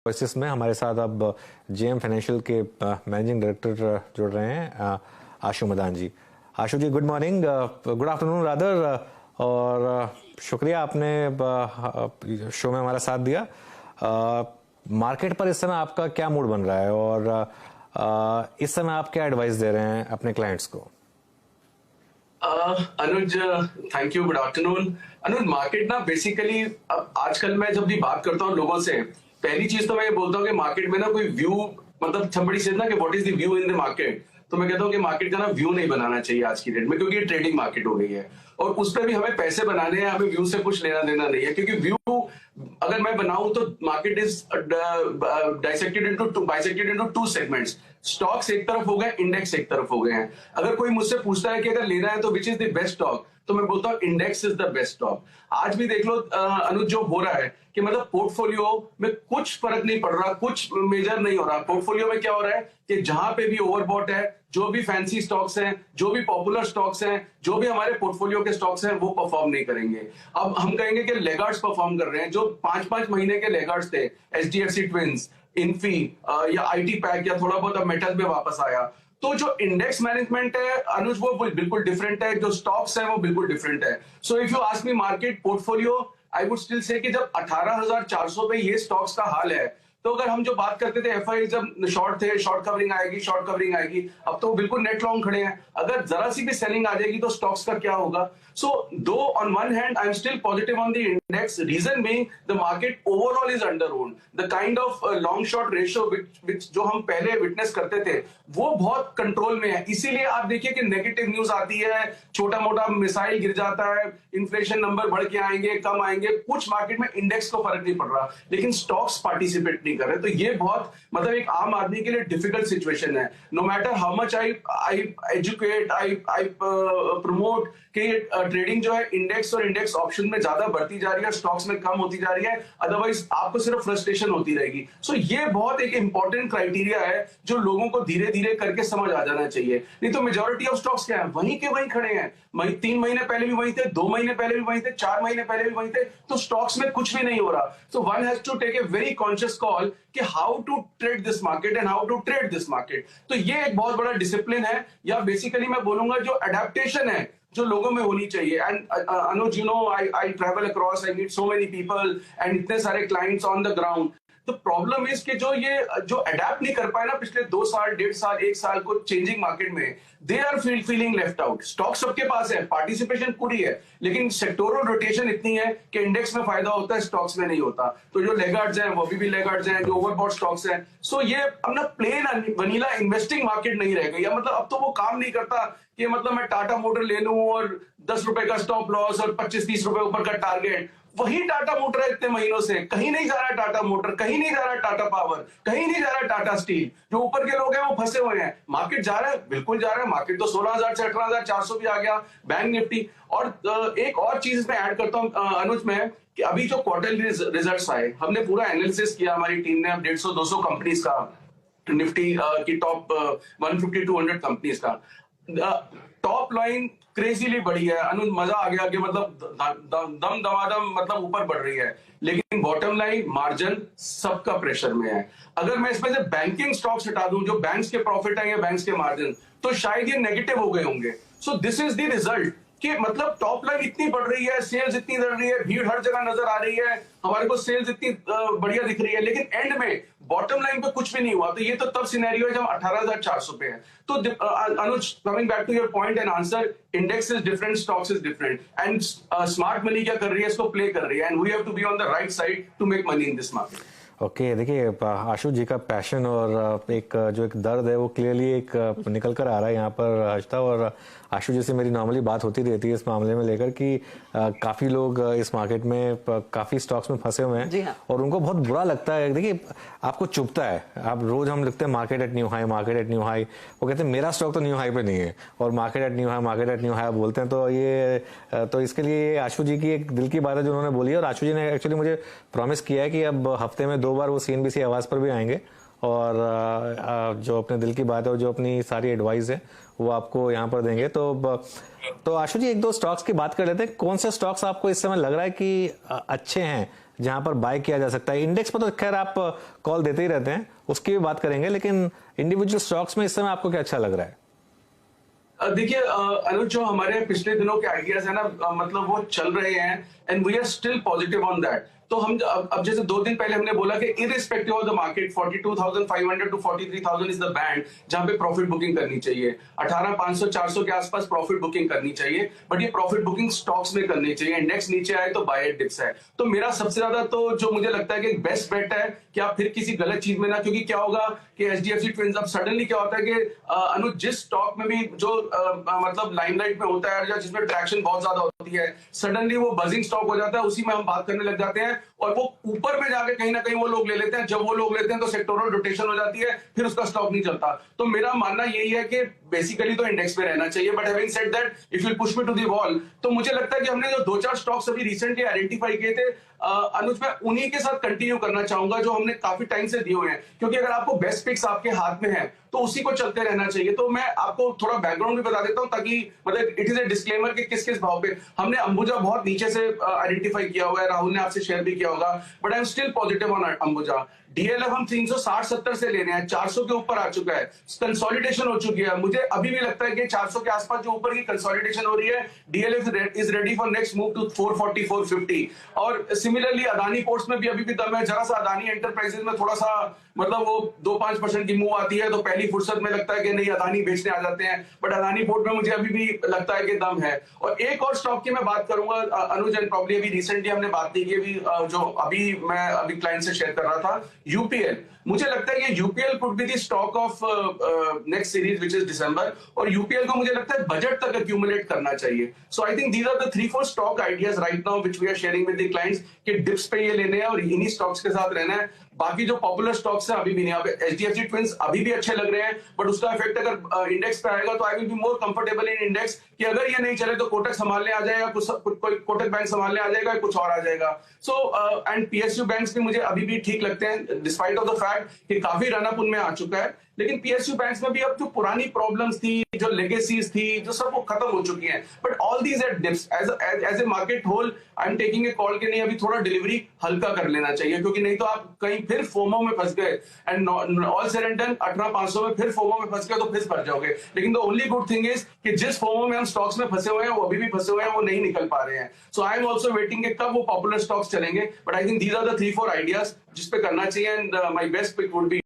Voices में हमारे साथ अब जेएम फाइनेंशियल के मैनेजिंग डायरेक्टर जुड़ रहे हैं, Ashu Madan ji. Ashu ji, good morning, good afternoon rather, और शुक्रिया आपने शो में हमारा साथ दिया। मार्केट पर इस समय आपका क्या मूड बन रहा है और इस समय आप क्या एडवाइस दे रहे हैं अपने क्लाइंट्स को? Anuj, thank you, good afternoon. Anuj, market ना बेसिकली आजकल मैं जब भी बात करता हूँ लोगों से, पहली चीज तो मैं ये बोलता हूँ कि मार्केट में ना कोई व्यू, मतलब somebody says ना कि what is the view in the market, तो मैं कहता हूँ कि मार्केट का ना व्यू नहीं बनाना चाहिए आज की डेट में, क्योंकि ये ट्रेडिंग मार्केट हो गई है और उस पर भी हमें पैसे बनाने हैं, हमें व्यू से कुछ लेना देना नहीं है। क्योंकि व्यू अगर मैं बनाऊं तो market is bisected into two segments. Stocks एक तरफ हो गए, इंडेक्स एक तरफ हो गए हैं। अगर कोई मुझसे पूछता है कि अगर लेना है तो which is the best stock, तो मैं बोलता हूँ index is the best stock. आज भी देख लो अनुज, जो हो रहा है कि मतलब पोर्टफोलियो में कुछ फर्क नहीं पड़ रहा, कुछ मेजर नहीं हो रहा। पोर्टफोलियो में क्या हो रहा है कि जहां पे भी ओवरबॉट है, जो भी फैंसी स्टॉक्स हैं, जो भी पॉपुलर स्टॉक्स हैं, जो भी हमारे पोर्टफोलियो के स्टॉक्स हैं, वो परफॉर्म नहीं करेंगे। अब हम कहेंगे कि लेगार्ड्स परफॉर्म कर रहे हैं, जो 5-5 महीने के लेगार्ड्स थे, एचडीएफसी ट्विंस, इन्फी या आईटी पैक या थोड़ा बहुत अब मेटल में वापस आया। तो जो इंडेक्स मैनेजमेंट है अनुज, वो बिल्कुल डिफरेंट है, जो स्टॉक्स है वो बिल्कुल डिफरेंट है। So if you ask me market portfolio, I would still say कि जब 18,400 पे ये स्टॉक्स का हाल है, तो अगर हम जो बात करते थे एफआई जब शॉर्ट थे, शॉर्ट कवरिंग आएगी, शॉर्ट कवरिंग आएगी, अब तो बिल्कुल नेट लॉन्ग खड़े हैं। अगर जरा सी भी सेलिंग आ जाएगी तो स्टॉक्स का क्या होगा? So though on one hand I am still positive on the index, reason being the market overall is under owned. The kind of long short ratio which जो हम पहले विटनेस करते थे वो बहुत कंट्रोल में है। इसीलिए आप देखिए कि नेगेटिव न्यूज आती है, छोटा मोटा मिसाइल गिर जाता है, इन्फ्लेशन नंबर बढ़ के आएंगे, कम आएंगे, कुछ मार्केट में इंडेक्स को फर्क नहीं पड़ रहा, लेकिन स्टॉक्स पार्टिसिपेट नहीं कर रहे। तो ये बहुत मतलब एक आम आदमी के लिए डिफिकल्ट सिचुएशन है। No matter how much I educate, I promote कि ट्रेडिंग जो है इंडेक्स और इंडेक्स ऑप्शन में ज्यादा बढ़ती जा रही है, स्टॉक्स में कम होती जा रही है, अदरवाइज आपको सिर्फ फ्रस्ट्रेशन होती रहेगी। सो ये बहुत एक इंपॉर्टेंट क्राइटेरिया है जो लोगों को धीरे धीरे करके समझ आ जाना चाहिए। नहीं तो मेजोरिटी ऑफ स्टॉक्स क्या है, वहीं के वहीं खड़े हैं। 3 महीने पहले भी वहीं थे, 2 महीने पहले भी वहीं थे, 4 महीने पहले भी वहीं थे, तो स्टॉक्स में कुछ भी नहीं हो रहा। So one has to take a very conscious call कि how to trade this market and how to trade this market. तो ये एक बहुत बड़ा डिसिप्लिन है, या बेसिकली मैं बोलूंगा जो अडेप्टेशन है जो लोगों में होनी चाहिए। And Anuj, you know, I travel across, I meet so many people and इतने सारे clients on the ground. The problem is कि जो अडेप्ट नहीं कर पाए ना पिछले 2 साल, 1.5 साल, 1 साल को चेंजिंग मार्केट में, they are feeling left out. Stock सबके पास है, पार्टिसिपेशन पूरी है, लेकिन सेक्टोरल रोटेशन इतनी है कि इंडेक्स में फायदा होता है, स्टॉक्स में नहीं होता। तो जो लेगार्ड्स हैं वो भी लेगार्ड्स हैं, जो ओवरबॉट स्टॉक्स हैं। सो ये अब ना प्लेन वनीला इन्वेस्टिंग मार्केट नहीं रह गई। मतलब अब तो वो काम नहीं करता कि मतलब मैं टाटा मोटर ले लूं और 10 रुपए का स्टॉप लॉस और 25-30 रुपए ऊपर का टारगेट। वही टाटा मोटर है इतने महीनों से, कहीं नहीं जा रहा टाटा मोटर, कहीं नहीं जा रहा टाटा पावर, कहीं नहीं जा रहा टाटा स्टील। जो ऊपर के लोग हैं वो फंसे हुए हैं। मार्केट जा रहा है, बिल्कुल जा रहा है। मार्केट तो 16,000 से 18,400 भी आ गया, बैंक निफ्टी। और एक और चीज इसमें ऐड करता हूं अनुज में, कि अभी जो क्वार्टरली रिजल्ट्स आए, हमने पूरा एनालिसिस किया, हमारी टीम ने 150-200 कंपनीज का, निफ्टी की टॉप 150-200 कंपनीज का। टॉप लाइन क्रेजीली बढ़ी है अनुज, मजा आ गया कि मतलब दम दमादम मतलब ऊपर बढ़ रही है, लेकिन बॉटम लाइन मार्जिन सबका प्रेशर में है। अगर मैं इसमें से बैंकिंग स्टॉक्स हटा दूं, जो बैंक्स के प्रॉफिट है या बैंक्स के मार्जिन, तो शायद ये नेगेटिव हो गए होंगे। So this is the result कि मतलब टॉप लाइन इतनी बढ़ रही है, सेल्स इतनी बढ़ रही है, भीड़ हर जगह नजर आ रही है, हमारे को सेल्स इतनी बढ़िया दिख रही है, लेकिन एंड में बॉटम लाइन पे कुछ भी नहीं हुआ। तो ये तो तब सिनेरियो है जब 18,400 पे है। तो Anuj, coming back to your point and answer, index is different, stocks is different, and smart money क्या कर रही है, इसको प्ले कर रही है, and we have to be on the right side to make money in this market. Okay, देखिए आशु जी का पैशन और एक जो एक दर्द है वो क्लियरली एक निकल कर आ रहा है यहाँ पर हर्षता। और आशु जी से मेरी नॉर्मली बात होती रहती है इस मामले में लेकर कि काफ़ी लोग इस मार्केट में काफ़ी स्टॉक्स में फंसे हुए हैं। हाँ। और उनको बहुत बुरा लगता है। देखिए, आपको चुभता है, आप रोज हम लिखते हैं market at new high, market at new high, वो कहते हैं मेरा स्टॉक तो न्यू हाई पे नहीं है, और market at new high, market at new high बोलते हैं। तो इसके लिए आशु जी की एक दिल की बात है जो उन्होंने बोली है, और आशु जी ने एक्चुअली मुझे प्रॉमिस किया है कि अब हफ्ते में 2 बार वो सीएनबीसी आवाज पर भी आएंगे, और जो अपने दिल की बात है और जो अपनी सारी एडवाइस है वो आपको यहाँ पर देंगे। तो आशु जी, 1-2 स्टॉक्स की बात कर लेते हैं। कौन से स्टॉक्स आपको इस समय लग रहा है कि अच्छे हैं जहां पर बाय किया जा सकता है? इंडेक्स पर तो खैर आप कॉल देते ही रहते हैं, उसकी भी बात करेंगे, लेकिन इंडिविजुअल स्टॉक्स में इस समय आपको क्या अच्छा लग रहा है? देखिए अनुज, जो हमारे पिछले दिनों के आइडियाज है ना, मतलब वो चल रहे हैं and we are still positive on that. तो हम अब जैसे 2 दिन पहले हमने बोला कि irrespective of the market 42,500 to 43,000 is the band जहां पे प्रॉफिट बुकिंग करनी चाहिए। 18,500 400 के आसपास प्रॉफिट बुकिंग करनी चाहिए, बट ये प्रॉफिट बुकिंग स्टॉक्स में करनी चाहिए। इंडेक्स नीचे आए तो बाय एट डिप्स है। तो मेरा सबसे ज्यादा तो जो मुझे लगता है कि बेस्ट बेट है कि आप फिर किसी गलत चीज में ना, क्योंकि क्या होगा कि एचडीएफसी ट्विंस अब सडनली क्या होता है कि अनुज जिस स्टॉक में भी जो मतलब लाइमलाइट में होता है या जिसमें ट्रैक्शन बहुत ज्यादा होती है, सडनली वो बजिंग स्टॉक हो जाता है, उसी में हम बात करने लग जाते हैं और वो ऊपर में जाके कहीं ना कहीं वो लोग ले लेते हैं। जब वो लोग लेते हैं तो सेक्टोरल रोटेशन हो जाती है, फिर उसका स्टॉक नहीं चलता। तो मेरा मानना यही है कि बेसिकली तो इंडेक्स में रहना चाहिए, but having said that if you push me to the wall, तो मुझे लगता है कि हमने जो 2-4 स्टॉक्स अभी रिसेंटली आइडेंटिफाई किए थे अनुज, मैं उन्हीं के साथ कंटिन्यू करना चाहूंगा जो हमने काफी टाइम से दिए हुए हैं, क्योंकि अगर आपको बेस्ट पिक्स आपके हाथ में है तो उसी को चलते रहना चाहिए। तो मैं आपको थोड़ा बैकग्राउंड भी बता देता हूं ताकि मतलब इट इज ए डिस्क्लेमर कि किस किस भाव पे हमने अंबुजा बहुत नीचे से आइडेंटिफाई किया हुआ है, राहुल ने आपसे शेयर भी किया होगा, but I am still positive on Ambuja. DLF हम 360-70 से ले रहे हैं, 400 के ऊपर आ चुका है, कंसोलिडेशन हो चुकी है। मुझे अभी भी लगता है कि 400 के आसपास जो ऊपर की कंसोलिडेशन हो रही है, DLF is ready for next move to 440-450। और सिमिलरली अदानी पोर्ट्स में भी अभी भी दम है। जरा सा अदानी एंटरप्राइजेस में थोड़ा सा मतलब वो 2-5% की मूव आती है तो पहली फुर्सत में लगता है कि नहीं अदानी बेचने आ जाते हैं, बट अदानी पोर्ट में मुझे अभी भी लगता है कि दम है। और एक और स्टॉक की मैं बात करूंगा अनुज, एंड प्रॉब्ली अभी रिसेंटली हमने बात नहीं की, अभी जो मैं अभी क्लाइंट से शेयर कर रहा था, यूपीएल। मुझे लगता है कि UPL could be the stock of next series which is December, और यूपीएल को मुझे लगता है बजट तक एक्यूमुलेट करना चाहिए। So I think these are the 3-4 stock ideas right now which we are sharing with the clients कि dips पे ये लेने हैं और इन्हीं स्टॉक्स के साथ रहना है। बाकी जो पॉपुलर स्टॉक्स है अभी भी नहीं। एचडीएफसी ट्विंस अभी भी अच्छे लग रहे हैं, बट उसका इफेक्ट अगर इंडेक्स पे आएगा तो I will be more comfortable in index कि अगर ये नहीं चले तो कोटक संभालने आ जाएगा, कोटक बैंक संभालने आ जाएगा, कुछ और आ जाएगा। सो एंड पीएसयू बैंक्स भी मुझे अभी भी ठीक लगते हैं डिस्पाइट ऑफ द फैक्ट कि काफी रनअप उनमें आ चुका है। लेकिन पीएसयू बैंक्स में भी अब जो पुरानी प्रॉब्लम्स थी, जो लेगेसीज थी, जो सब वो खत्म हो चुकी हैं, but all these at dips as a market whole I am taking a call के नहीं अभी थोड़ा डिलीवरी हल्का कर लेना चाहिए, क्योंकि नहीं तो आप कहीं फिर फोमो में फंस गए and all said and done 18,500 में फिर फोमो में फंस गए तो फिर फंस जाओगे। लेकिन the only good thing is कि जिस फोमो में हम स्टॉक्स में फंसे हुए हैं वो अभी भी फंसे हुए हैं, वो नहीं निकल पा रहे हैं। So I am also waiting कब वो पॉपुलर स्टॉक्स चलेंगे, but I think these are the 3-4 ideas जिस पे करना चाहिए, and my best pick would B